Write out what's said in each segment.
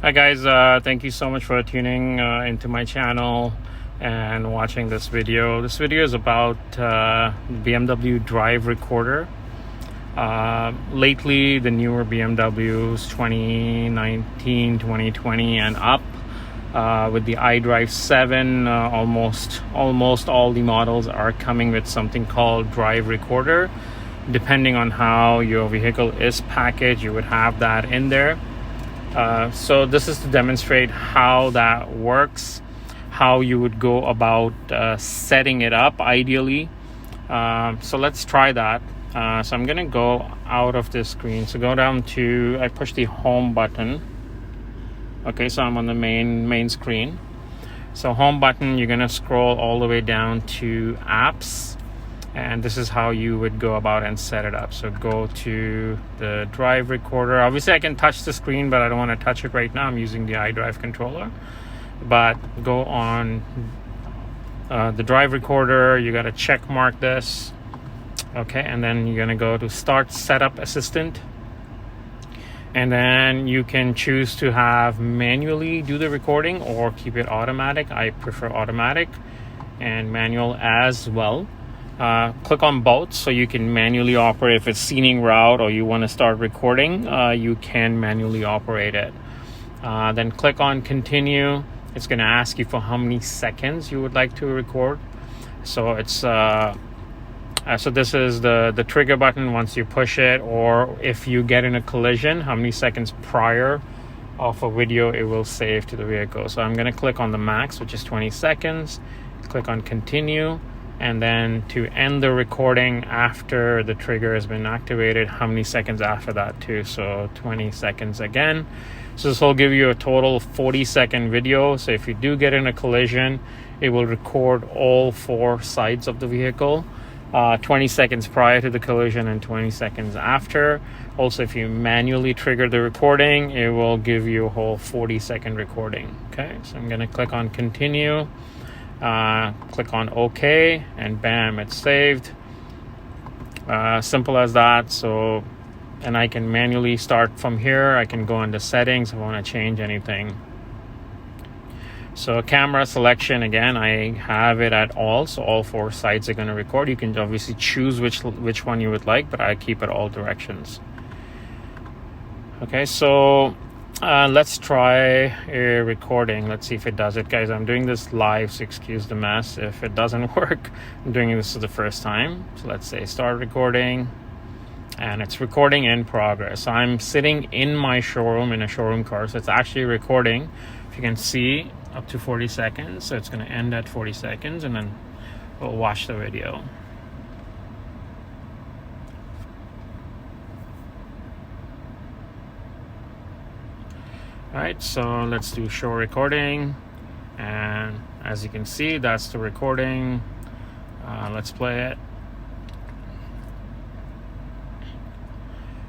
Hi guys, thank you so much for tuning into my channel and watching this video. This video is about BMW Drive Recorder. Lately, the newer BMWs 2019, 2020 and up, with the iDrive 7, almost all the models are coming with something called Drive Recorder. Depending on how your vehicle is packaged, you would have that in there. So this is to demonstrate how that works, how you would go about setting it up ideally. So let's try that. So I'm gonna go out of this screen. So go down to, I push the home button. Okay, so I'm on the main screen. So home button, you're gonna scroll all the way down to apps. And this is how you would go about and set it up. So go to the Drive Recorder. Obviously I can touch the screen, but I don't want to touch it right now. I'm using the iDrive controller. But go on the Drive Recorder. You got to check mark this. Okay, and then you're going to go to Start Setup Assistant. And then you can choose to have manually do the recording or keep it automatic. I prefer automatic and manual as well. Click on both so you can manually operate. If it's scenic route or you want to start recording, you can manually operate it. Then click on continue. It's going to ask you for how many seconds you would like to record. So it's so this is the trigger button once you push it, or if you get in a collision, how many seconds prior of a video it will save to the vehicle. So I'm going to click on the max, which is 20 seconds. Click on continue. And then to end the recording after the trigger has been activated, how many seconds after that too? So 20 seconds again. So this will give you a total 40-second video. So if you do get in a collision, it will record all four sides of the vehicle, 20 seconds prior to the collision and 20 seconds after. Also, if you manually trigger the recording, it will give you a whole 40-second recording. Okay, so I'm gonna click on continue. Click on OK, and bam, it's saved. Simple as that. So, and I can manually start from here. I can go into settings if I want to change anything. So camera selection, again, I have it at all, so all four sides are going to record. You can obviously choose which one you would like, but I keep it all directions. Okay, so let's try a recording. Let's see if it does it. Guys, I'm doing this live, so excuse the mess if it doesn't work. I'm doing this for the first time. So let's say start recording, and it's recording in progress. So I'm sitting in my showroom, in a showroom car, so it's actually recording. If you can see, up to 40 seconds. So it's going to end at 40 seconds, and then we'll watch the video. Alright, so let's do show recording, and as you can see, that's the recording. Let's play it.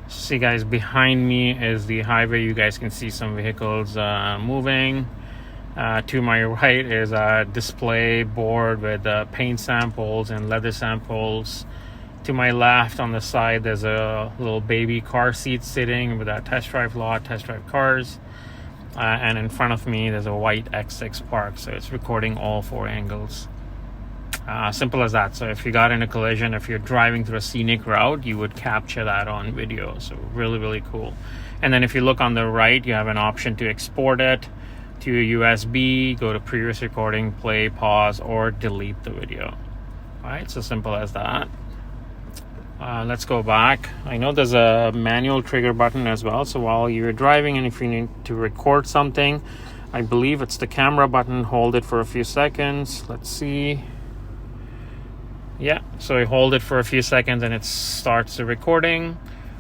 See guys, behind me is the highway. You guys can see some vehicles moving. To my right is a display board with paint samples and leather samples. To my left on the side, there's a little baby car seat sitting with a test drive lot, test drive cars. And in front of me, there's a white X6 parked, so it's recording all four angles. Simple as that. So if you got in a collision, if you're driving through a scenic route, you would capture that on video. So really cool. And then if you look on the right, you have an option to export it to a USB, go to previous recording, play, pause, or delete the video. All right, so simple as that. Let's go back. I know there's a manual trigger button as well. So while you're driving and if you need to record something, I believe it's the camera button. Hold it for a few seconds. Let's see. Yeah, so you hold it for a few seconds and it starts the recording.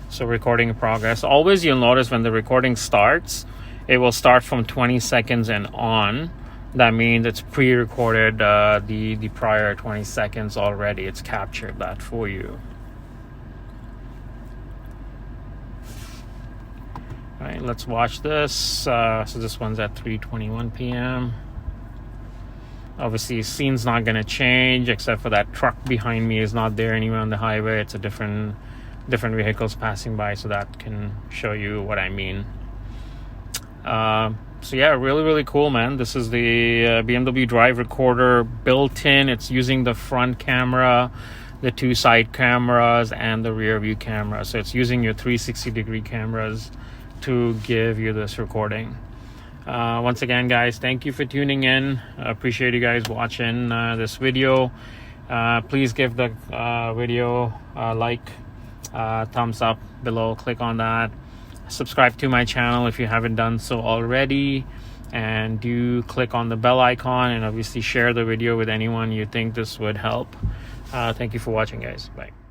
So recording in progress. Always you'll notice when the recording starts, it will start from 20 seconds and on. That means it's pre-recorded the prior 20 seconds already. It's captured that for you. All right, let's watch this. So this one's at 3:21 p.m. Obviously, scene's not going to change except for that truck behind me is not there anywhere on the highway. It's a different vehicles passing by, so that can show you what I mean. So yeah, really cool, man. This is the BMW Drive Recorder built in. It's using the front camera, the 2 side cameras, and the rear view camera. So it's using your 360-degree cameras to give you this recording. Once again, guys, thank you for tuning in. I appreciate you guys watching this video. Please give the video a like, thumbs up below. Click on that. Subscribe to my channel if you haven't done so already, and do click on the bell icon, and obviously share the video with anyone you think this would help. Thank you for watching, guys. Bye.